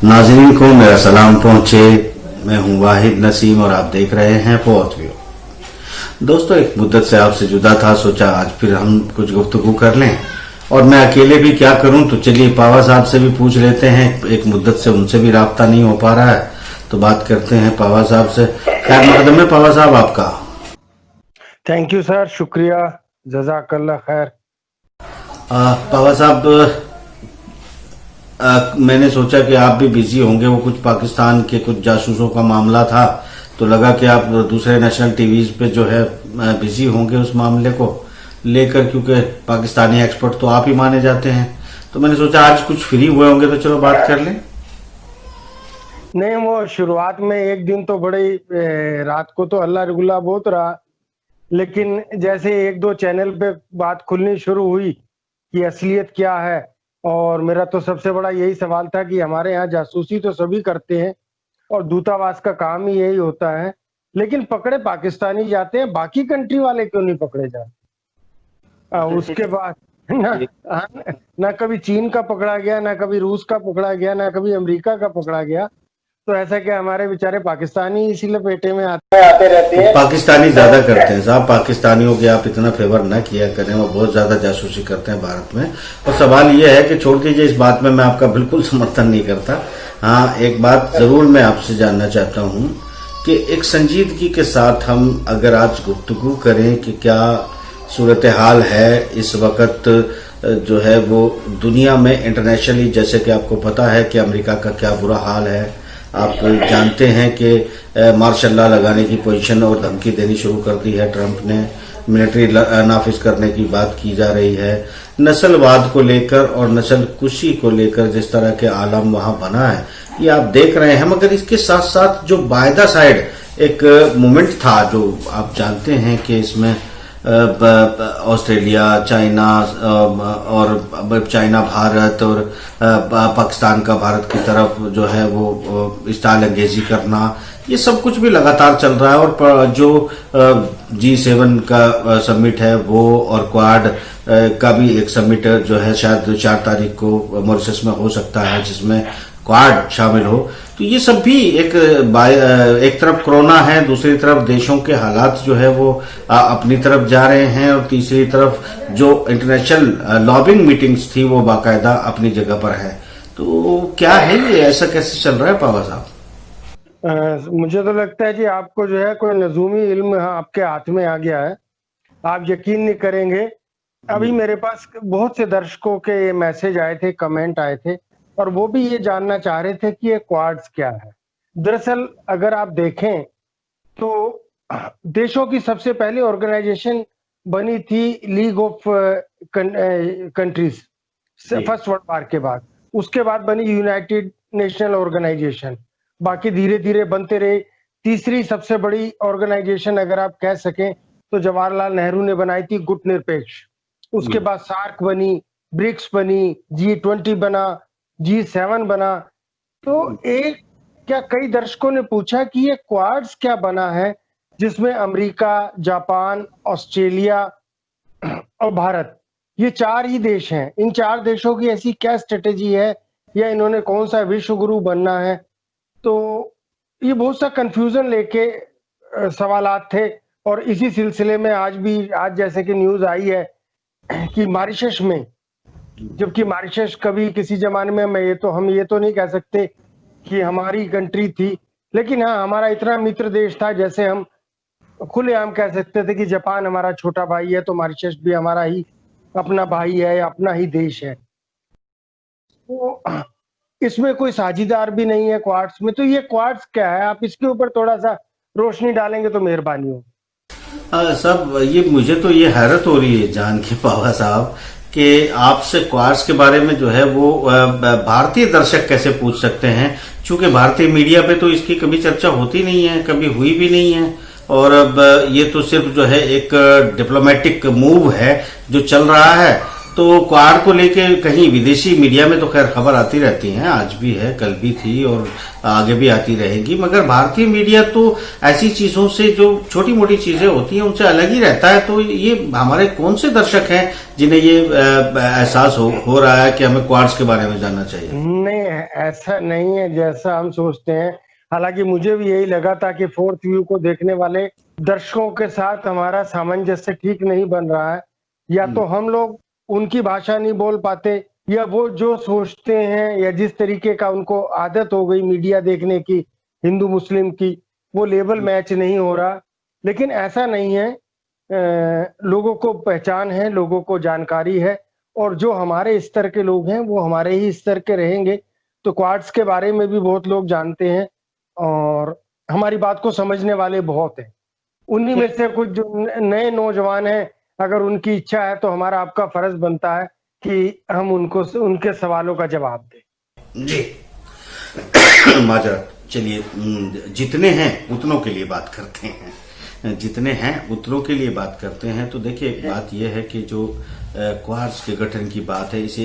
नाज़रीन को मेरा सलाम पहुंचे। मैं हूं वाहिद नसीम और आप देख रहे हैं फोर्थ व्यू। दोस्तों, एक मुद्दत से आपसे जुदा था, सोचा आज फिर हम कुछ गुफ्तगू कर लें। और मैं अकेले भी क्या करूं, तो चलिए पावा साहब से भी पूछ लेते हैं। एक मुद्दत से उनसे भी राब्ता नहीं हो पा रहा है, तो बात करते हैं पावा साहब से। खैर मकदम है पावा साहब आपका। थैंक यू सर, शुक्रिया, जज़ाकल्लाह खैर। पावा साहब, मैंने सोचा कि आप भी बिजी होंगे, वो कुछ पाकिस्तान के कुछ जासूसों का मामला था, तो लगा कि आप दूसरे नेशनल टीवीज पे जो है बिजी होंगे उस मामले को लेकर, क्योंकि पाकिस्तानी एक्सपर्ट तो आप ही माने जाते हैं। तो मैंने सोचा आज कुछ फ्री हुए होंगे तो चलो बात कर लें। नहीं, वो शुरुआत में एक दिन तो बड़ी रात को तो अल्लाह रगुल्ला बहुत रहा, लेकिन जैसे एक दो चैनल पे बात खुलनी शुरू हुई कि असलियत क्या है, और मेरा तो सबसे बड़ा यही सवाल था कि हमारे यहाँ जासूसी तो सभी करते हैं और दूतावास का काम ही यही होता है, लेकिन पकड़े पाकिस्तानी जाते हैं, बाकी कंट्री वाले क्यों नहीं पकड़े जाते। उसके बाद ना कभी चीन का पकड़ा गया, ना कभी रूस का पकड़ा गया, ना कभी अमेरिका का पकड़ा गया। तो ऐसा क्या हमारे बेचारे पाकिस्तानी इसी लपेटे में आते रहते हैं। पाकिस्तानी ज्यादा करते हैं साहब, पाकिस्तानियों के आप इतना फेवर न किया करें, वो बहुत ज्यादा जासूसी करते हैं भारत में। और सवाल ये है कि छोड़ दीजिए, इस बात में मैं आपका बिल्कुल समर्थन नहीं करता। हाँ, एक बात जरूर मैं आपसे जानना चाहता हूँ कि एक संजीदगी के साथ हम अगर आज गुफ्तगू करें कि क्या सूरत हाल है इस वक्त जो है वो दुनिया में इंटरनेशनली, जैसे कि आपको पता है कि अमेरिका का क्या बुरा हाल है। आप जानते हैं कि मार्शल लॉ लगाने की पोजीशन और धमकी देनी शुरू कर दी है ट्रंप ने। मिलिट्री नाफिज करने की बात की जा रही है। नस्लवाद को लेकर और नस्ल कुशी को लेकर जिस तरह के आलम वहां बना है, ये आप देख रहे हैं। मगर इसके साथ साथ जो बायदा साइड एक मूवमेंट था, जो आप जानते हैं कि इसमें ऑस्ट्रेलिया, चाइना और चाइना भारत और पाकिस्तान का भारत की तरफ जो है वो स्टाइल अंगेजी करना, ये सब कुछ भी लगातार चल रहा है। और जो G7 का समिट है वो, और क्वाड का भी एक समिट जो है शायद 4 तारीख को मॉरिशस में हो सकता है, जिसमें क्वाड शामिल हो। तो ये सब भी एक तरफ कोरोना है, दूसरी तरफ देशों के हालात जो है वो अपनी तरफ जा रहे हैं, और तीसरी तरफ जो इंटरनेशनल लॉबिंग मीटिंग्स थी वो बाकायदा अपनी जगह पर है। तो क्या है ये, ऐसा कैसे चल रहा है पावा साहब? मुझे तो लगता है कि आपको जो है कोई नजूमी इल्म आपके हाथ में आ गया है। आप यकीन नहीं करेंगे, अभी मेरे पास बहुत से दर्शकों के ये मैसेज आए थे, कमेंट आए थे, और वो भी ये जानना चाह रहे थे कि ये क्वाड्स क्या है। दरअसल अगर आप देखें तो देशों की सबसे पहली ऑर्गेनाइजेशन बनी थी league of countries first world war के बाद। उसके बाद बनी यूनाइटेड नेशनल ऑर्गेनाइजेशन, बाकी धीरे धीरे बनते रहे। तीसरी सबसे बड़ी ऑर्गेनाइजेशन अगर आप कह सकें तो जवाहरलाल नेहरू ने बनाई थी, गुट निरपेक्ष। उसके बाद सार्क बनी, ब्रिक्स बनी, G20 बना, G7 बना। तो एक क्या कई दर्शकों ने पूछा कि ये क्वाड्स क्या बना है, जिसमें अमेरिका, जापान, ऑस्ट्रेलिया और भारत, ये 4 ही देश हैं। इन 4 देशों की ऐसी क्या स्ट्रेटेजी है, या इन्होंने कौन सा विश्व गुरु बनना है। तो ये बहुत सा कंफ्यूजन लेके सवालात थे। और इसी सिलसिले में आज जैसे कि न्यूज आई है कि मॉरिशस में, जबकि मॉरिशस कभी किसी जमाने में हम ये तो नहीं कह सकते कि हमारी कंट्री थी, लेकिन हाँ हमारा इतना मित्र देश था, जैसे हम खुलेआम कह सकते थे कि जापान हमारा छोटा भाई है, तो मॉरिशस भी हमारा ही अपना भाई है, अपना ही देश है। तो इसमें कोई साझीदार भी नहीं है क्वाड्स में। तो ये क्वाड्स क्या है, आप इसके ऊपर थोड़ा सा रोशनी डालेंगे तो मेहरबानी हो। सब ये मुझे तो ये हैरत हो रही है जान के पावा साहब कि आपसे क्वाड्स के बारे में जो है वो भारतीय दर्शक कैसे पूछ सकते हैं, क्योंकि भारतीय मीडिया पे तो इसकी कभी चर्चा होती नहीं है, कभी हुई भी नहीं है। और अब ये तो सिर्फ जो है एक डिप्लोमेटिक मूव है जो चल रहा है। तो क्वाड को लेके कहीं विदेशी मीडिया में तो खैर खबर आती रहती है, आज भी है, कल भी थी और आगे भी आती रहेगी, मगर भारतीय मीडिया तो ऐसी चीजों से, जो छोटी मोटी चीजें होती हैं उनसे अलग ही रहता है। तो ये हमारे कौन से दर्शक हैं जिन्हें ये एहसास हो रहा है कि हमें क्वाड्स के बारे में जानना चाहिए? नहीं, ऐसा नहीं है जैसा हम सोचते हैं। हालांकि मुझे भी यही लगा था कि फोर्थ व्यू को देखने वाले दर्शकों के साथ हमारा सामंजस्य ठीक नहीं बन रहा है, या तो हम लोग उनकी भाषा नहीं बोल पाते, या वो जो सोचते हैं या जिस तरीके का उनको आदत हो गई मीडिया देखने की हिंदू मुस्लिम की, वो लेवल मैच नहीं हो रहा। लेकिन ऐसा नहीं है, लोगों को पहचान है, लोगों को जानकारी है, और जो हमारे स्तर के लोग हैं वो हमारे ही स्तर के रहेंगे। तो क्वाड्स के बारे में भी बहुत लोग जानते हैं और हमारी बात को समझने वाले बहुत हैं। उन्हीं में से कुछ जो नए नौजवान हैं, अगर उनकी इच्छा है तो हमारा आपका फर्ज बनता है कि हम उनको उनके सवालों का जवाब दें। जी माजरत, चलिए जितने हैं उतनों के लिए बात करते हैं, जितने हैं उतनों के लिए बात करते हैं। तो देखिए बात यह है कि जो क्वाड्स के गठन की बात है, इसे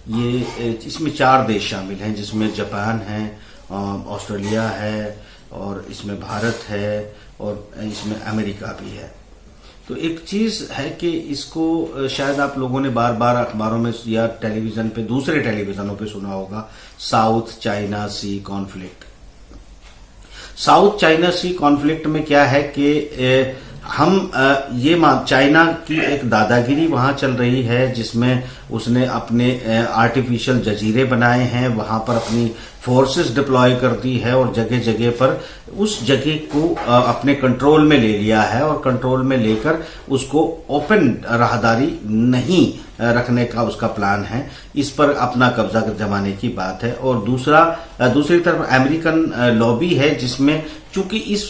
ये इसमें 4 देश शामिल हैं, जिसमें जापान है, ऑस्ट्रेलिया है, और इसमें भारत है, और इसमें अमेरिका भी है। तो एक चीज है कि इसको शायद आप लोगों ने बार बार अखबारों में या टेलीविजन पे, दूसरे टेलीविजनों पे सुना होगा, साउथ चाइना सी कॉन्फ्लिक्ट। साउथ चाइना सी कॉन्फ्लिक्ट में क्या है कि चाइना की एक दादागिरी वहां चल रही है, जिसमें उसने अपने आर्टिफिशियल जजीरे बनाए हैं, वहां पर अपनी फोर्सेस डिप्लॉय कर दी है और जगह जगह पर उस जगह को अपने कंट्रोल में ले लिया है, और कंट्रोल में लेकर उसको ओपन राहदारी नहीं रखने का उसका प्लान है। इस पर अपना कब्जा जमाने की बात है। और दूसरी तरफ अमेरिकन लॉबी है, जिसमें चूंकि इस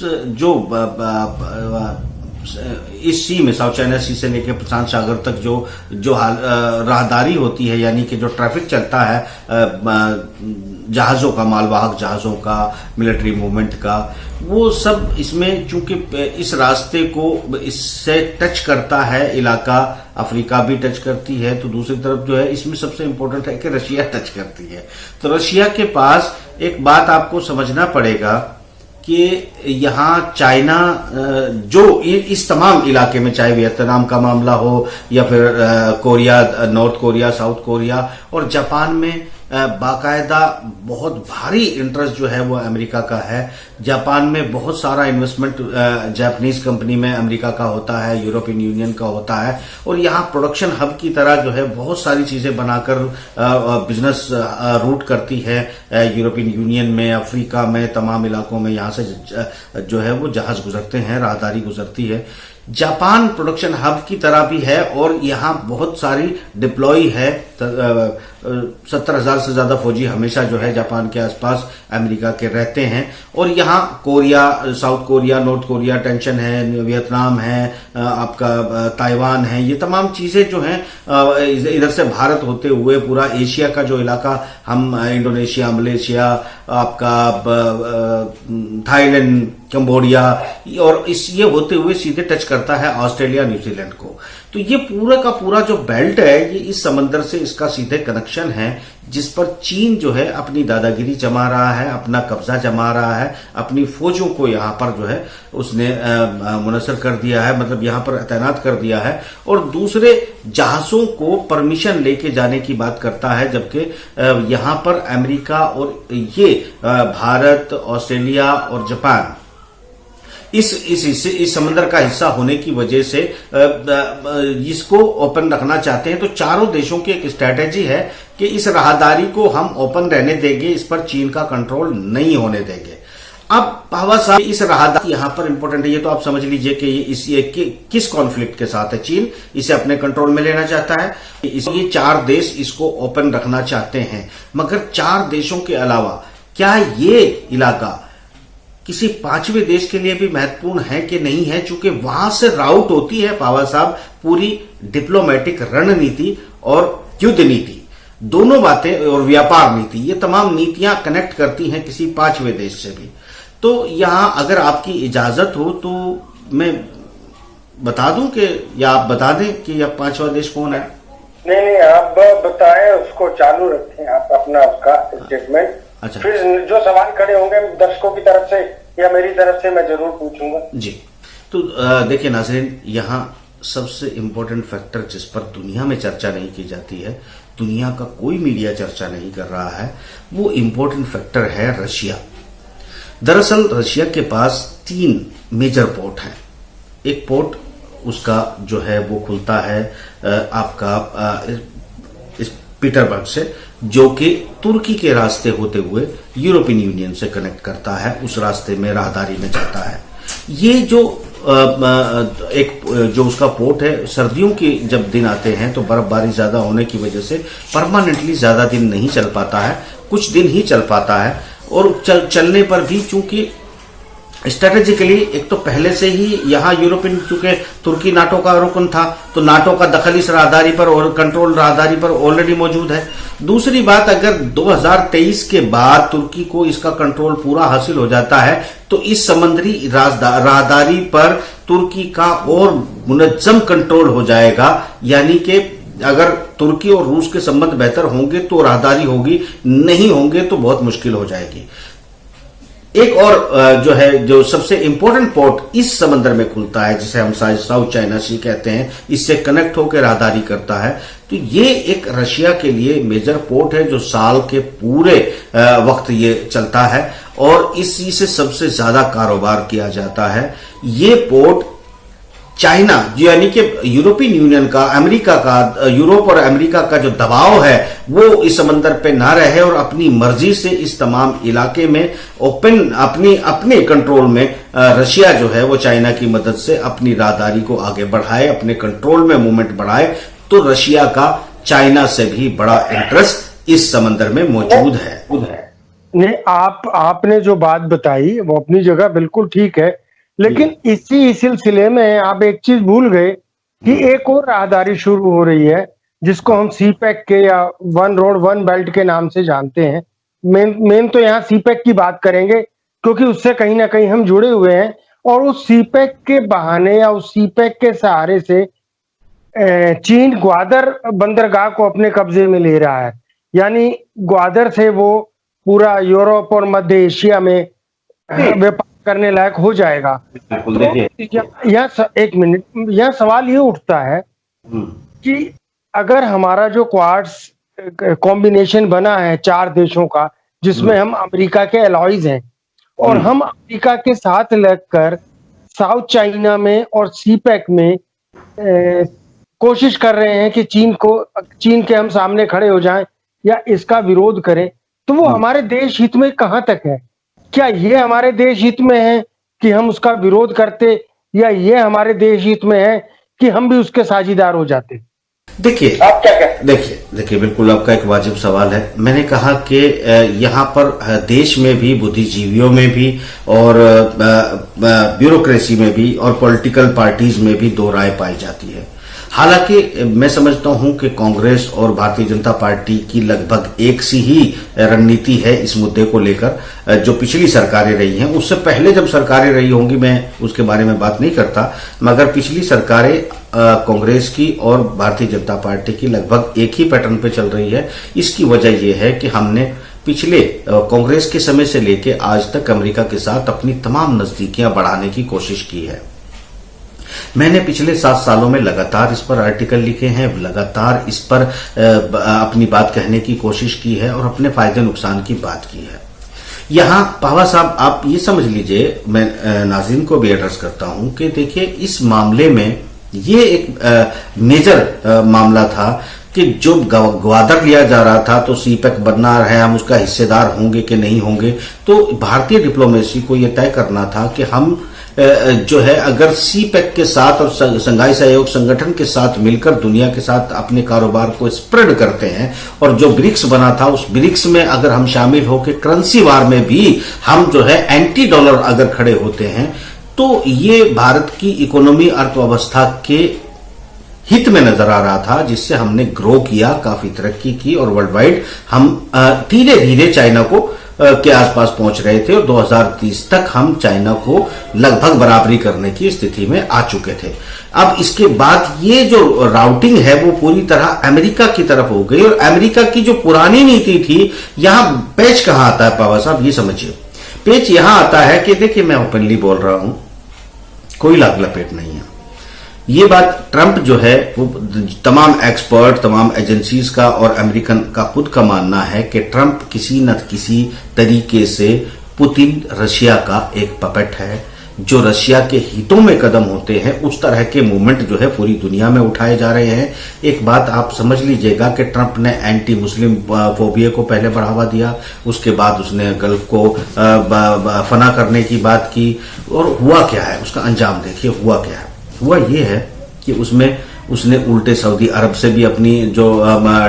सी में, साउथ चाइना सी से लेकर प्रशांत सागर तक जो राहदारी होती है, यानी कि जो ट्रैफिक चलता है जहाजों का, मालवाहक जहाजों का, मिलिट्री मूवमेंट का, वो सब इसमें चूंकि इस रास्ते को इससे टच करता है इलाका, अफ्रीका भी टच करती है, तो दूसरी तरफ जो है इसमें सबसे इंपॉर्टेंट है कि रशिया टच करती है। तो रशिया के पास एक बात आपको समझना पड़ेगा कि यहाँ चाइना जो इस तमाम इलाके में, चाहे वियतनाम का मामला हो या फिर Korea, north Korea, south Korea और जापान में बाकायदा बहुत भारी इंटरेस्ट जो है वो अमेरिका का है। जापान में बहुत सारा इन्वेस्टमेंट जापानीज कंपनी में अमेरिका का होता है, यूरोपियन यूनियन का होता है, और यहाँ प्रोडक्शन हब की तरह जो है बहुत सारी चीजें बनाकर बिजनेस रूट करती है यूरोपियन यूनियन में, अफ्रीका में, तमाम इलाकों में यहाँ से जो है वो जहाज गुजरते हैं, राहदारी गुजरती है। जापान प्रोडक्शन हब की तरह भी है और यहाँ बहुत सारी डिप्लॉय है। 70,000 से ज्यादा फौजी हमेशा जो है जापान के आसपास अमेरिका के रहते हैं। और यहाँ Korea, south Korea, north Korea tension है, वियतनाम है, आपका ताइवान है, ये तमाम चीजें जो हैं इधर से भारत होते हुए पूरा एशिया का जो इलाका, हम इंडोनेशिया, मलेशिया, आपका थाईलैंड, कंबोडिया, और ये होते हुए सीधे टच करता है ऑस्ट्रेलिया, न्यूजीलैंड को। तो ये पूरा का पूरा जो बेल्ट है, ये इस समंदर से इसका सीधे कनेक्शन है, जिस पर चीन जो है अपनी दादागिरी जमा रहा है, अपना कब्जा जमा रहा है, अपनी फौजों को यहाँ पर जो है उसने मुनसर कर दिया है, मतलब यहाँ पर तैनात कर दिया है, और दूसरे जहाजों को परमिशन लेके जाने की बात करता है, जबकि यहाँ पर अमेरिका और ये भारत, ऑस्ट्रेलिया और जापान इस समंदर का हिस्सा होने की वजह से इसको ओपन रखना चाहते हैं। तो चारों देशों की एक स्ट्रैटेजी है कि इस राहदारी को हम ओपन रहने देंगे, इस पर चीन का कंट्रोल नहीं होने देंगे। अब पावा साहब, इस राहदारी यहां पर इंपॉर्टेंट है, ये तो आप समझ लीजिए कि ये किस कॉन्फ्लिक्ट के साथ है। चीन इसे अपने कंट्रोल में लेना चाहता है, ये 4 देश इसको ओपन रखना चाहते हैं। मगर 4 देशों के अलावा क्या ये इलाका किसी 5वें देश के लिए भी महत्वपूर्ण है कि नहीं है? चूंकि वहां से राउट होती है पावा साहब पूरी डिप्लोमेटिक रणनीति और युद्ध नीति, दोनों बातें, और व्यापार नीति, ये तमाम नीतियां कनेक्ट करती हैं किसी 5वें देश से भी। तो यहां अगर आपकी इजाजत हो तो मैं बता दूं कि, या आप बता दें कि यह 5वां देश कौन है? नहीं नहीं, आप बताएं, उसको चालू रखें आप अपना उसका स्टेटमेंट। अच्छा। फिर जो सवाल खड़े होंगे दर्शकों की तरफ से या मेरी तरफ से मैं जरूर पूछूंगा जी। तो देखिए नाज़रीन, यहाँ सबसे इम्पोर्टेंट फैक्टर जिस पर दुनिया में चर्चा नहीं की जाती है, दुनिया का कोई मीडिया चर्चा नहीं कर रहा है, वो इम्पोर्टेंट फैक्टर है रशिया। दरअसल रशिया के पास 3 मेजर पोर्ट हैं। एक पोर्ट उसका जो है वो खुलता है आपका इस पीटरबर्ग से, जो कि तुर्की के रास्ते होते हुए यूरोपियन यूनियन से कनेक्ट करता है, उस रास्ते में राहदारी में जाता है। ये जो एक जो उसका पोर्ट है, सर्दियों के जब दिन आते हैं तो बर्फबारी ज्यादा होने की वजह से परमानेंटली ज्यादा दिन नहीं चल पाता है, कुछ दिन ही चल पाता है। और चलने पर भी चूंकि स्ट्रेटेजिकली एक तो पहले से ही यहाँ यूरोपियन, चूंकि तुर्की नाटो का रुकन था, तो नाटो का दखल इस राहदारी पर और कंट्रोल राहदारी पर ऑलरेडी मौजूद है। दूसरी बात, अगर 2023 के बाद तुर्की को इसका कंट्रोल पूरा हासिल हो जाता है तो इस समुद्री राहदारी पर तुर्की का और मुनज्जम कंट्रोल हो जाएगा। यानी कि अगर तुर्की और रूस के संबंध बेहतर होंगे तो राहदारी होगी, नहीं होंगे तो बहुत मुश्किल हो जाएगी। एक और जो है, जो सबसे इंपॉर्टेंट पोर्ट इस समंदर में खुलता है, जिसे हम साउथ चाइना सी कहते हैं, इससे कनेक्ट होकर राहदारी करता है। तो ये एक रशिया के लिए मेजर पोर्ट है जो साल के पूरे वक्त ये चलता है और इसी से सबसे ज्यादा कारोबार किया जाता है। ये पोर्ट चाइना, यानी कि यूरोपियन यूनियन का, अमेरिका का, यूरोप और अमेरिका का जो दबाव है वो इस समंदर पे ना रहे और अपनी मर्जी से इस तमाम इलाके में ओपन अपने कंट्रोल में रशिया जो है वो चाइना की मदद से अपनी राहदारी को आगे बढ़ाए, अपने कंट्रोल में मूवमेंट बढ़ाए। तो रशिया का चाइना से भी बड़ा इंटरेस्ट इस समंदर में मौजूद है। नहीं, आपने जो बात बताई वो अपनी जगह बिल्कुल ठीक है, लेकिन इसी सिलसिले में आप एक चीज भूल गए कि एक और राहदारी शुरू हो रही है जिसको हम सीपैक के या वन रोड वन बेल्ट के नाम से जानते हैं। मेन तो यहाँ सीपैक की बात करेंगे क्योंकि उससे कहीं ना कहीं हम जुड़े हुए हैं, और उस सीपैक के बहाने या उस सीपैक के सहारे से चीन ग्वादर बंदरगाह को अपने कब्जे में ले रहा है। यानी ग्वादर से वो पूरा यूरोप और मध्य एशिया में व्यापार करने लायक हो जाएगा। बिल्कुल। देखिए एक मिनट, यह सवाल ये उठता है कि अगर हमारा जो क्वाड्स कॉम्बिनेशन बना है 4 देशों का, जिसमें हम अमेरिका के एलॉयज हैं, और हम अमेरिका के साथ लगकर साउथ चाइना में और सीपैक में कोशिश कर रहे हैं कि चीन के हम सामने खड़े हो जाएं या इसका विरोध करें, तो वो हमारे देश हित में कहां तक है? क्या ये हमारे देश हित में है कि हम उसका विरोध करते, या ये हमारे देश हित में है कि हम भी उसके साझीदार हो जाते? देखिए, आप क्या कहते हैं? देखिए बिल्कुल आपका एक वाजिब सवाल है। मैंने कहा कि यहाँ पर देश में भी, बुद्धिजीवियों में भी और ब्यूरोक्रेसी में भी और पॉलिटिकल पार्टीज में भी दो राय पाई जाती है। हालांकि मैं समझता हूं कि कांग्रेस और भारतीय जनता पार्टी की लगभग एक सी ही रणनीति है इस मुद्दे को लेकर, जो पिछली सरकारें रही हैं। उससे पहले जब सरकारें रही होंगी मैं उसके बारे में बात नहीं करता, मगर पिछली सरकारें कांग्रेस की और भारतीय जनता पार्टी की लगभग एक ही पैटर्न पे चल रही है। इसकी वजह यह है कि हमने पिछले कांग्रेस के समय से लेकर आज तक अमेरिका के साथ अपनी तमाम नजदीकियां बढ़ाने की कोशिश की है। मैंने पिछले 7 सालों में लगातार इस पर आर्टिकल लिखे हैं, लगातार इस पर अपनी बात कहने की कोशिश की है और अपने फायदे नुकसान की बात की है। यहाँ पावा साहब आप ये समझ लीजिए, मैं नाज़रीन को भी एड्रेस करता हूं कि देखिए इस मामले में ये एक मेजर मामला था कि जो ग्वादर लिया जा रहा था तो सीपैक बनना है, हम उसका हिस्सेदार होंगे कि नहीं होंगे। तो भारतीय डिप्लोमेसी को यह तय करना था कि हम जो है अगर सीपैक के साथ और संघाई सहयोग संगठन के साथ मिलकर दुनिया के साथ अपने कारोबार को स्प्रेड करते हैं, और जो ब्रिक्स बना था उस ब्रिक्स में अगर हम शामिल होकर करेंसी वार में भी हम जो है एंटी डॉलर अगर खड़े होते हैं, तो ये भारत की इकोनॉमी अर्थव्यवस्था के हित में नजर आ रहा था, जिससे हमने ग्रो किया, काफी तरक्की की और वर्ल्ड वाइड हम धीरे धीरे चाइना को के आसपास पहुंच रहे थे और 2030 तक हम चाइना को लगभग बराबरी करने की स्थिति में आ चुके थे। अब इसके बाद ये जो राउटिंग है वो पूरी तरह अमेरिका की तरफ हो गई और अमेरिका की जो पुरानी नीति थी, यहां पेच कहां आता है पावा साहब, ये समझिए। पेच यहां आता है कि देखिए, मैं ओपनली बोल रहा हूं, कोई लाग लपेट नहीं है। ये बात ट्रंप जो है वो तमाम एक्सपर्ट, तमाम एजेंसीज का और अमेरिकन का खुद का मानना है कि ट्रंप किसी न किसी तरीके से पुतिन रशिया का एक पपेट है। जो रशिया के हितों में कदम होते हैं उस तरह के मूवमेंट जो है पूरी दुनिया में उठाए जा रहे हैं। एक बात आप समझ लीजिएगा कि ट्रंप ने एंटी मुस्लिम फोबिया को पहले बढ़ावा दिया, उसके बाद उसने गल्फ को फना करने की बात की, और हुआ क्या है, उसका अंजाम देखिए हुआ क्या है। हुआ ये है कि उसने उल्टे सऊदी अरब से भी अपनी जो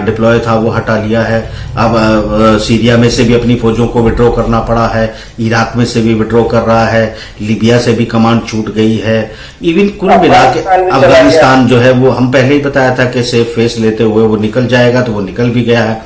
डिप्लॉय था वो हटा लिया है। अब सीरिया में से भी अपनी फौजों को विड्रॉ करना पड़ा है, इराक में से भी विड्रॉ कर रहा है, लीबिया से भी कमांड छूट गई है। इवन कुल मिला के अफगानिस्तान जो है वो हम पहले ही बताया था कि सेफ फेस लेते हुए वो निकल जाएगा, तो वो निकल भी गया है।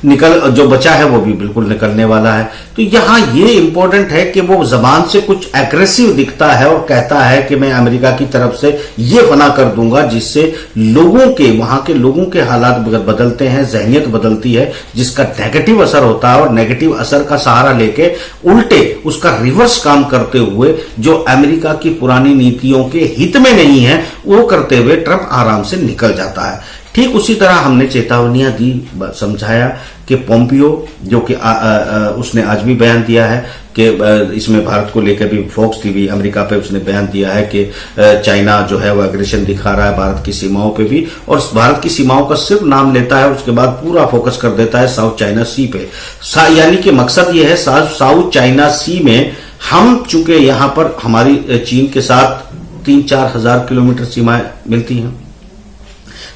जो बचा है वो भी बिल्कुल निकलने वाला है। तो यहां ये इंपॉर्टेंट है कि वो जबान से कुछ एग्रेसिव दिखता है और कहता है कि मैं अमेरिका की तरफ से ये फना कर दूंगा, जिससे लोगों के, वहां के लोगों के हालात बदलते हैं, जहनियत बदलती है, जिसका नेगेटिव असर होता है। और नेगेटिव असर का सहारा लेके उल्टे उसका रिवर्स काम करते हुए जो अमेरिका की पुरानी नीतियों के हित में नहीं है वो करते हुए ट्रंप आराम से निकल जाता है। ठीक उसी तरह हमने चेतावनियां दी, समझाया कि पोम्पियो जो कि उसने आज भी बयान दिया है कि इसमें भारत को लेकर भी फॉक्स टीवी अमेरिका पे उसने बयान दिया है कि चाइना जो है वो एग्रेशन दिखा रहा है भारत की सीमाओं पे भी, और भारत की सीमाओं का सिर्फ नाम लेता है, उसके बाद पूरा फोकस कर देता है साउथ चाइना सी पे। यानी कि मकसद ये है साउथ चाइना सी में हम, चूंकि यहां पर हमारी चीन के साथ 3-4 हजार किलोमीटर सीमाएं मिलती हैं,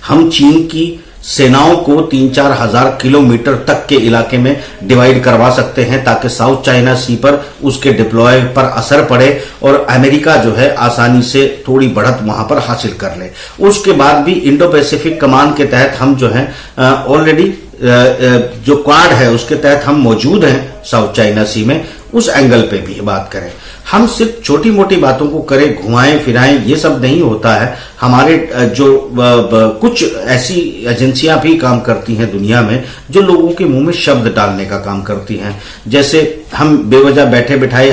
हम चीन की सेनाओं को 3-4 हजार किलोमीटर तक के इलाके में डिवाइड करवा सकते हैं ताकि साउथ चाइना सी पर उसके डिप्लॉय पर असर पड़े और अमेरिका जो है आसानी से थोड़ी बढ़त वहां पर हासिल कर ले। उसके बाद भी इंडो पैसिफिक कमान के तहत हम जो है ऑलरेडी जो क्वाड है उसके तहत हम मौजूद हैं साउथ चाइना सी में। उस एंगल पे भी बात करें, हम सिर्फ छोटी मोटी बातों को करें, घुमाएं फिराएं, ये सब नहीं होता है। हमारे जो कुछ ऐसी एजेंसियां भी काम करती हैं दुनिया में जो लोगों के मुंह में शब्द डालने का काम करती हैं। जैसे हम बेवजह बैठे बिठाए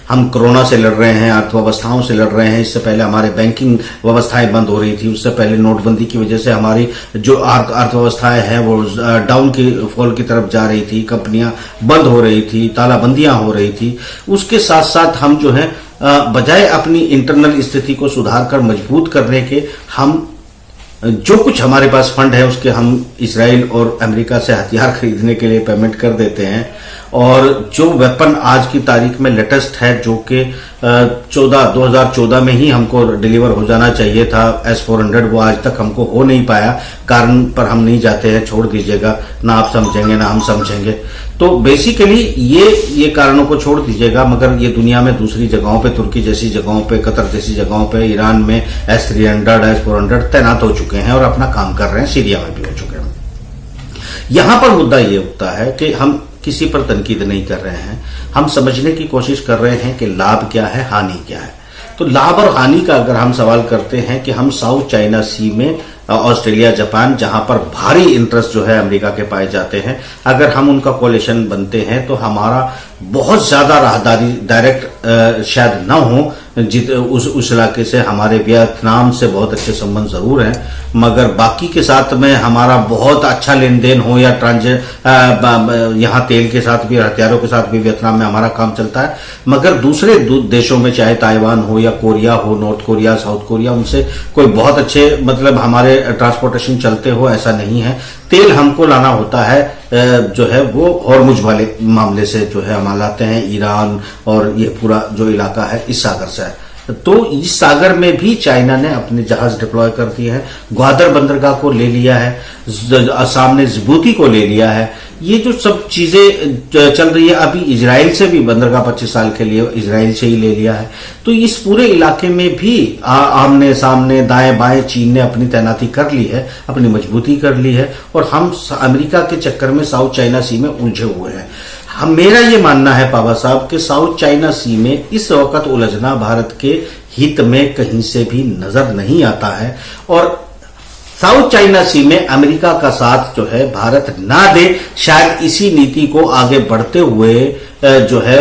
हम कोरोना से लड़ रहे हैं, अर्थव्यवस्थाओं से लड़ रहे हैं। इससे पहले हमारे बैंकिंग व्यवस्थाएं बंद हो रही थी, उससे पहले नोटबंदी की वजह से हमारी जो अर्थव्यवस्थाएं हैं वो डाउन की फॉल की तरफ जा रही थी, कंपनियां बंद हो रही थी, तालाबंदियां हो रही थी। उसके साथ साथ हम जो है बजाय अपनी इंटरनल स्थिति को सुधार कर मजबूत करने के, हम जो कुछ हमारे पास फंड है उसके हम इजराइल और अमेरिका से हथियार खरीदने के लिए पेमेंट कर देते हैं। और जो वेपन आज की तारीख में लेटेस्ट है जो कि 2014 में ही हमको डिलीवर हो जाना चाहिए था, S-400, वो आज तक हमको हो नहीं पाया। कारण पर हम नहीं जाते हैं, छोड़ दीजिएगा, ना आप समझेंगे ना हम समझेंगे। तो बेसिकली ये कारणों को छोड़ दीजिएगा, मगर ये दुनिया में दूसरी जगहों पे, तुर्की जैसी जगहों पे, कतर जैसी जगहों पे, ईरान में S-300, S-400 तैनात हो चुके हैं और अपना काम कर रहे हैं, सीरिया में भी हो चुके हैं। यहां पर मुद्दा ये उठता है कि हम किसी पर तनकीद नहीं कर रहे हैं, हम समझने की कोशिश कर रहे हैं कि लाभ क्या है, हानि क्या है। तो लाभ और हानि का अगर हम सवाल करते हैं कि हम साउथ चाइना सी में ऑस्ट्रेलिया, जापान, जहां पर भारी इंटरेस्ट जो है अमेरिका के पाए जाते हैं, अगर हम उनका कोलिशन बनते हैं तो हमारा बहुत ज्यादा राहदारी डायरेक्ट शायद न हो। उस इलाके से हमारे वियतनाम से बहुत अच्छे संबंध जरूर हैं, मगर बाकी के साथ में हमारा बहुत अच्छा लेन देन हो या यहाँ तेल के साथ भी, हथियारों के साथ भी वियतनाम में हमारा काम चलता है। मगर दूसरे देशों में, चाहे ताइवान हो या कोरिया हो, नॉर्थ कोरिया, साउथ कोरिया, उनसे कोई बहुत अच्छे मतलब हमारे ट्रांसपोर्टेशन चलते हो, ऐसा नहीं है। तेल हमको लाना होता है जो है वो हॉर्मुज वाले मामले से जो है हम लाते हैं, ईरान और ये पूरा जो इलाका है इस सागर से है। तो इस सागर में भी चाइना ने अपने जहाज डिप्लॉय कर दिए हैं, ग्वादर बंदरगाह को ले लिया है, सामने जिबूती को ले लिया है। ये जो सब चीजें चल रही है, अभी इजराइल से भी बंदरगाह 25 साल के लिए इजराइल से ही ले लिया है। तो इस पूरे इलाके में भी आमने सामने दाएं बाएं चीन ने अपनी तैनाती कर ली है, अपनी मजबूती कर ली है, और हम अमेरिका के चक्कर में साउथ चाइना सी में उलझे हुए हैं। मेरा ये मानना है पावा साहब कि साउथ चाइना सी में इस वक्त उलझना भारत के हित में कहीं से भी नजर नहीं आता है, और साउथ चाइना सी में अमेरिका का साथ जो है भारत ना दे, शायद इसी नीति को आगे बढ़ते हुए जो है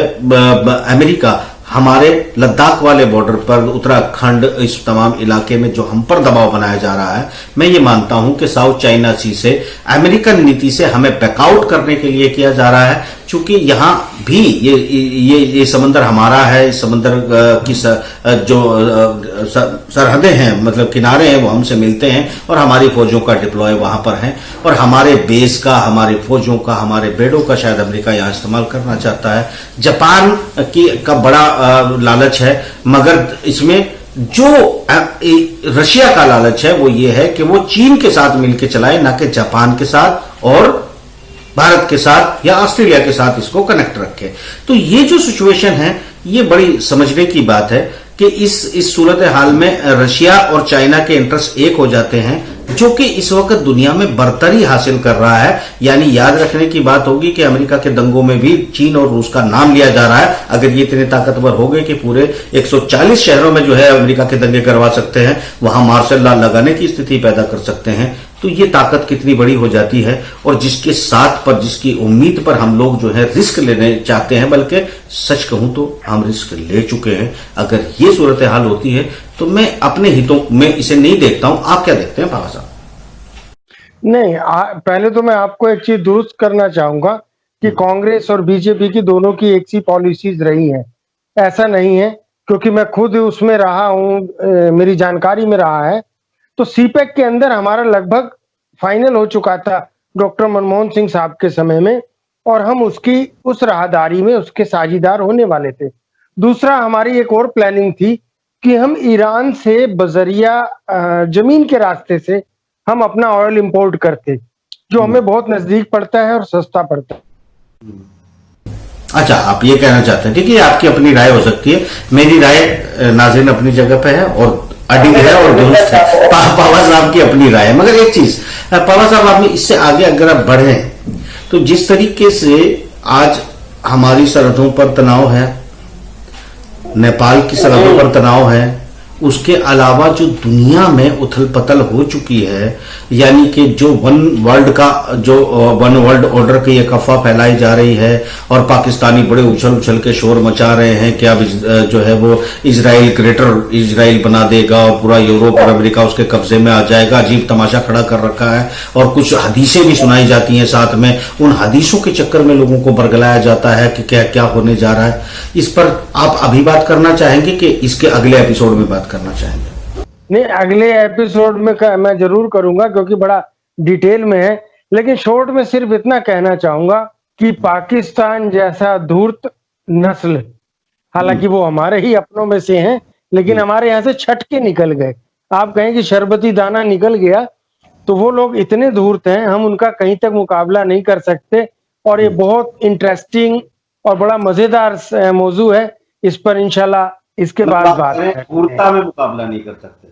अमेरिका हमारे लद्दाख वाले बॉर्डर पर, उत्तराखंड, इस तमाम इलाके में जो हम पर दबाव बनाया जा रहा है, मैं ये मानता हूं कि साउथ चाइना सी से अमेरिकन नीति से हमें बैकआउट करने के लिए किया जा रहा है, क्योंकि यहां भी ये समंदर हमारा है। इस समंदर की जो सरहदें हैं, मतलब किनारे हैं, वो हमसे मिलते हैं और हमारी फौजों का डिप्लॉय वहां पर है, और हमारे बेस का, हमारे फौजों का, हमारे बेड़ों का शायद अमेरिका यहां इस्तेमाल करना चाहता है। जापान का बड़ा लालच है, मगर इसमें जो रशिया का लालच है वो ये है कि वो चीन के साथ मिलकर चलाए, ना कि जापान के साथ और भारत के साथ या ऑस्ट्रेलिया के साथ इसको कनेक्ट रखे। तो ये जो सिचुएशन है, ये बड़ी समझने की बात है कि इस सूरत हाल में रशिया और चाइना के इंटरेस्ट एक हो जाते हैं, जो कि इस वक्त दुनिया में बर्तरी हासिल कर रहा है। यानी याद रखने की बात होगी कि अमेरिका के दंगों में भी चीन और रूस का नाम लिया जा रहा है। अगर ये इतने ताकतवर हो गए कि पूरे 140 शहरों में जो है अमेरिका के दंगे करवा सकते हैं, वहां मार्शल लॉ लगाने की स्थिति पैदा कर सकते हैं, तो ये ताकत कितनी बड़ी हो जाती है। और जिसके साथ पर, जिसकी उम्मीद पर हम लोग जो है रिस्क लेने चाहते हैं, बल्कि सच कहूं तो हम रिस्क ले चुके हैं। अगर ये सूरत हाल होती है तो मैं अपने हितों में इसे नहीं देखता हूं। आप क्या देखते हैं बाबा साहब? नहीं, पहले तो मैं आपको एक चीज दुरुस्त करना चाहूंगा कि कांग्रेस और बीजेपी की दोनों की एक सी पॉलिसीज रही हैं। ऐसा नहीं है, क्योंकि मैं खुद उसमें रहा हूं, मेरी जानकारी में रहा है। तो सीपैक के अंदर हमारा लगभग फाइनल हो चुका था डॉक्टर मनमोहन सिंह साहब के समय में, और हम उस राहदारी में उसके साझीदार होने वाले थे। दूसरा, हमारी एक और प्लानिंग थी कि हम ईरान से बजरिया जमीन के रास्ते से हम अपना ऑयल इंपोर्ट करते, जो हमें बहुत नजदीक पड़ता है और सस्ता पड़ता है। अच्छा, आप ये कहना चाहते हैं, ठीक है, आपकी अपनी राय हो सकती है। मेरी राय नाज़रीन अपनी जगह पे है और अडिग है और दुरुस्त है। पावा साहब की अपनी राय है। मगर एक चीज, पावा साहब, आपने इससे आगे अगर आप बढ़े तो जिस तरीके से आज हमारी सरहदों पर तनाव है, नेपाल की सरहदों पर तनाव है, उसके अलावा जो दुनिया में उथल पथल हो चुकी है, यानी कि जो वन वर्ल्ड ऑर्डर की एक अफवाह फैलाई जा रही है और पाकिस्तानी बड़े उछल के शोर मचा रहे हैं कि अब जो है वो इजराइल ग्रेटर इजराइल बना देगा और पूरा यूरोप और अमेरिका उसके कब्जे में आ जाएगा। अजीब तमाशा खड़ा कर रखा है और कुछ हदीसें भी सुनाई जाती हैं साथ में। उन हदीसों के चक्कर में लोगों को बरगलाया जाता है कि क्या क्या होने जा रहा है। इस पर आप अभी बात करना चाहेंगे कि इसके अगले एपिसोड में बात करना चाहेंगे? नहीं, अगले एपिसोड में मैं जरूर करूंगा, क्योंकि बड़ा डिटेल में है। लेकिन शॉर्ट में सिर्फ इतना कहना चाहूंगा कि पाकिस्तान जैसा धूर्त नस्ल, हालांकि वो हमारे ही अपनों में से हैं, लेकिन हमारे यहाँ से छट के निकल गए। आप कहें कि शरबती दाना निकल गया, तो वो लोग इतने धूर्त हैं, हम उनका कहीं तक मुकाबला नहीं कर सकते। और ये बहुत इंटरेस्टिंग और बड़ा मजेदार मौजू है। इस पर इंशाल्लाह इसके बाद बात है। धूर्तता में मुकाबला नहीं कर सकते।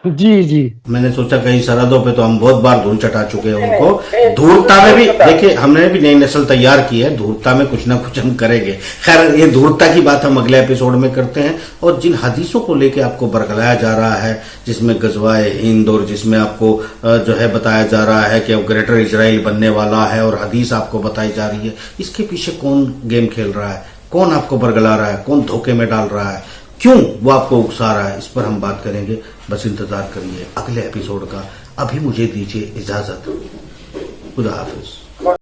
जी, मैंने सोचा कहीं सरहदों पे तो हम बहुत बार धूल चटा चुके हैं उनको। धूर्तता में भी देखिए, हमने भी नई नस्ल तैयार की है, धूर्तता में कुछ ना कुछ हम करेंगे। खैर, ये धूर्तता की बात हम अगले एपिसोड में करते हैं। और जिन हदीसों को लेके आपको बरगलाया जा रहा है, जिसमें गजवाए हिंद और जिसमें आपको जो है बताया जा रहा है कि अब ग्रेटर इजराइल बनने वाला है और हदीस आपको बताई जा रही है, इसके पीछे कौन गेम खेल रहा है, कौन आपको बरगला रहा है, कौन धोखे में डाल रहा है, क्यों वो आपको उकसा रहा है, इस पर हम बात करेंगे। बस इंतजार करिए अगले एपिसोड का। अभी मुझे दीजिए इजाजत। खुदा हाफिज।